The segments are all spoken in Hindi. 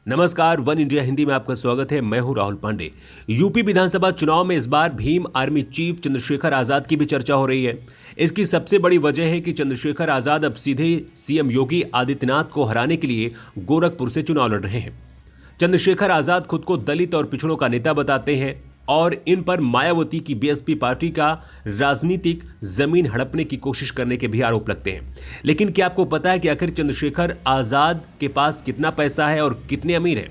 नमस्कार, वन इंडिया हिंदी में आपका स्वागत है। मैं हूं राहुल पांडे। यूपी विधानसभा चुनाव में इस बार भीम आर्मी चीफ चंद्रशेखर आजाद की भी चर्चा हो रही है। इसकी सबसे बड़ी वजह है कि चंद्रशेखर आजाद अब सीधे सीएम योगी आदित्यनाथ को हराने के लिए गोरखपुर से चुनाव लड़ रहे हैं। चंद्रशेखर आजाद खुद को दलित और पिछड़ों का नेता बताते हैं और इन पर मायावती की बीएसपी पार्टी का राजनीतिक जमीन हड़पने की कोशिश करने के भी आरोप लगते हैं। लेकिन क्या आपको पता है कि आखिर चंद्रशेखर आजाद के पास कितना पैसा है और कितने अमीर हैं?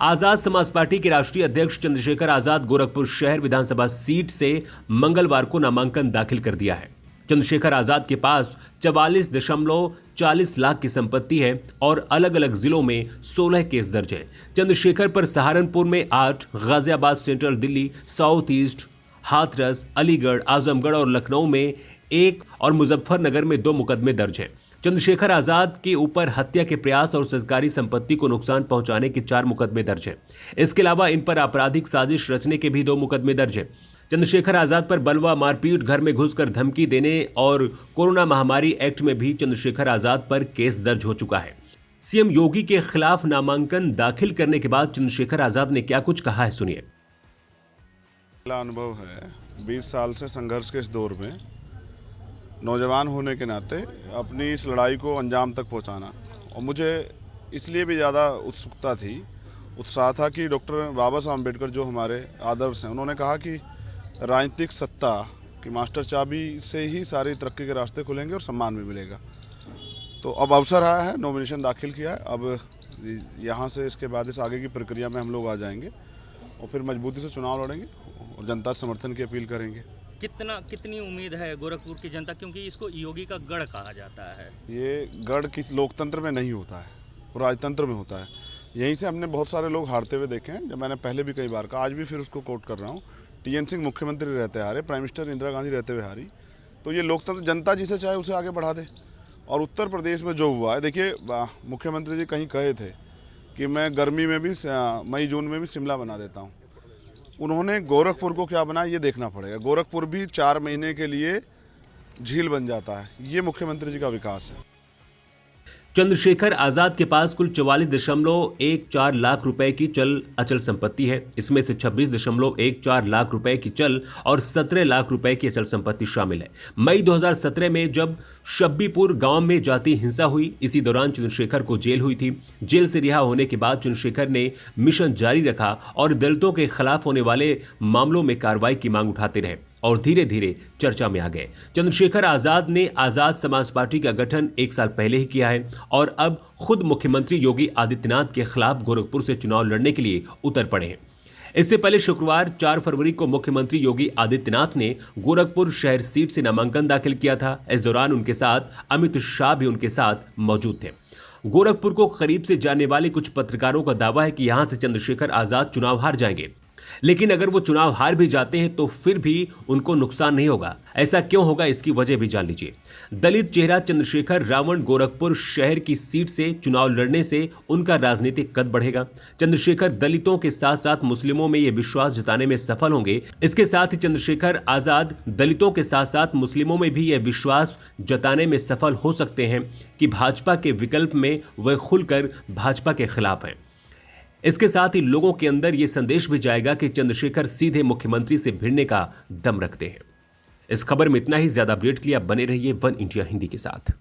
आजाद समाज पार्टी के राष्ट्रीय अध्यक्ष चंद्रशेखर आजाद गोरखपुर शहर विधानसभा सीट से मंगलवार को नामांकन दाखिल कर दिया है। चंद्रशेखर आजाद के पास 44.40 लाख की संपत्ति है और अलग अलग जिलों में 16 केस दर्ज हैं। चंद्रशेखर पर सहारनपुर में 8, Ghaziabad, central Delhi, south east, Hathras, Aligarh, Azamgarh और लखनऊ में 1 और मुजफ्फरनगर में 2 मुकदमे दर्ज हैं। चंद्रशेखर आजाद के ऊपर हत्या के प्रयास और सरकारी संपत्ति को नुकसान पहुंचाने के 4 मुकदमे दर्ज हैं। इसके अलावा इन पर आपराधिक साजिश रचने के भी 2 मुकदमे दर्ज हैं। चंद्रशेखर आजाद पर बलवा, मारपीट, घर में घुसकर धमकी देने और कोरोना महामारी एक्ट में भी चंद्रशेखर आजाद पर केस दर्ज हो चुका है। सीएम योगी के खिलाफ नामांकन दाखिल करने के बाद चंद्रशेखर आजाद ने क्या कुछ कहा है, सुनिए। पहला अनुभव है 20 साल से संघर्ष के इस दौर में नौजवान होने के नाते अपनी इस लड़ाई को अंजाम तक पहुंचाना, और मुझे इसलिए भी ज़्यादा उत्साह था कि डॉक्टर बाबा साहब अम्बेडकर जो हमारे आदर्श हैं, उन्होंने कहा कि राजनीतिक सत्ता की मास्टर चाबी से ही सारी तरक्की के रास्ते खुलेंगे और सम्मान भी मिलेगा। तो अब अवसर आया है, नॉमिनेशन दाखिल किया है। अब यहाँ से इसके बाद इस आगे की प्रक्रिया में हम लोग आ जाएंगे और फिर मजबूती से चुनाव लड़ेंगे और जनता समर्थन की अपील करेंगे। कितनी उम्मीद है गोरखपुर की जनता, क्योंकि इसको योगी का गढ़ कहा जाता है? ये गढ़ किस लोकतंत्र में नहीं होता है, राजतंत्र में होता है। यहीं से हमने बहुत सारे लोग हारते हुए देखे हैं। जब मैंने पहले भी कई बार कहा, आज भी फिर उसको कोट कर रहा हूँ, टीएन सिंह मुख्यमंत्री रहते हारे, प्राइम मिनिस्टर इंदिरा गांधी रहते हुए हारी। तो ये लोकतंत्र जनता जिसे चाहे उसे आगे बढ़ा दे। और उत्तर प्रदेश में जो हुआ है, देखिए, मुख्यमंत्री जी कहीं कहे थे कि मैं गर्मी में भी, मई जून में भी शिमला बना देता हूँ। उन्होंने गोरखपुर को क्या बनाया ये देखना पड़ेगा। गोरखपुर भी 4 महीने के लिए झील बन जाता है। ये मुख्यमंत्री जी का विकास है। चंद्रशेखर आजाद के पास कुल 44.14 लाख रुपए की चल अचल संपत्ति है। इसमें से 26.14 लाख रुपए की चल और 17 लाख रुपए की अचल संपत्ति शामिल है। मई 2017 में जब शब्बीपुर गांव में जाति हिंसा हुई, इसी दौरान चंद्रशेखर को जेल हुई थी। जेल से रिहा होने के बाद चंद्रशेखर ने मिशन जारी रखा और दलितों के खिलाफ होने वाले मामलों में कार्रवाई की मांग उठाते रहे और धीरे धीरे चर्चा में आ गए। चंद्रशेखर आजाद ने आजाद समाज पार्टी का गठन 1 साल पहले ही किया है और अब खुद मुख्यमंत्री योगी आदित्यनाथ के खिलाफ गोरखपुर से चुनाव लड़ने के लिए उतर पड़े हैं। इससे पहले शुक्रवार 4 फरवरी को मुख्यमंत्री योगी आदित्यनाथ ने गोरखपुर शहर सीट से नामांकन दाखिल किया था। इस दौरान उनके साथ अमित शाह भी उनके साथ मौजूद थे। गोरखपुर को करीब से जानने वाले कुछ पत्रकारों का दावा है कि यहां से चंद्रशेखर आजाद चुनाव हार जाएंगे, लेकिन अगर वो चुनाव हार भी जाते हैं तो फिर भी उनको नुकसान नहीं होगा। ऐसा क्यों होगा, इसकी वजह भी जान लीजिए। दलित चेहरा चंद्रशेखर रावण गोरखपुर शहर की सीट से चुनाव लड़ने से उनका राजनीतिक कद बढ़ेगा। चंद्रशेखर दलितों के साथ साथ मुस्लिमों में यह विश्वास जताने में सफल होंगे। इसके साथ ही चंद्रशेखर आजाद दलितों के साथ साथ मुस्लिमों में भी यह विश्वास जताने में सफल हो सकते हैं कि भाजपा के विकल्प में वह खुलकर भाजपा के खिलाफ हैं। इसके साथ ही लोगों के अंदर यह संदेश भी जाएगा कि चंद्रशेखर सीधे मुख्यमंत्री से भिड़ने का दम रखते हैं। इस खबर में इतना ही। ज्यादा अपडेट के लिए आप बने रहिए वन इंडिया हिंदी के साथ।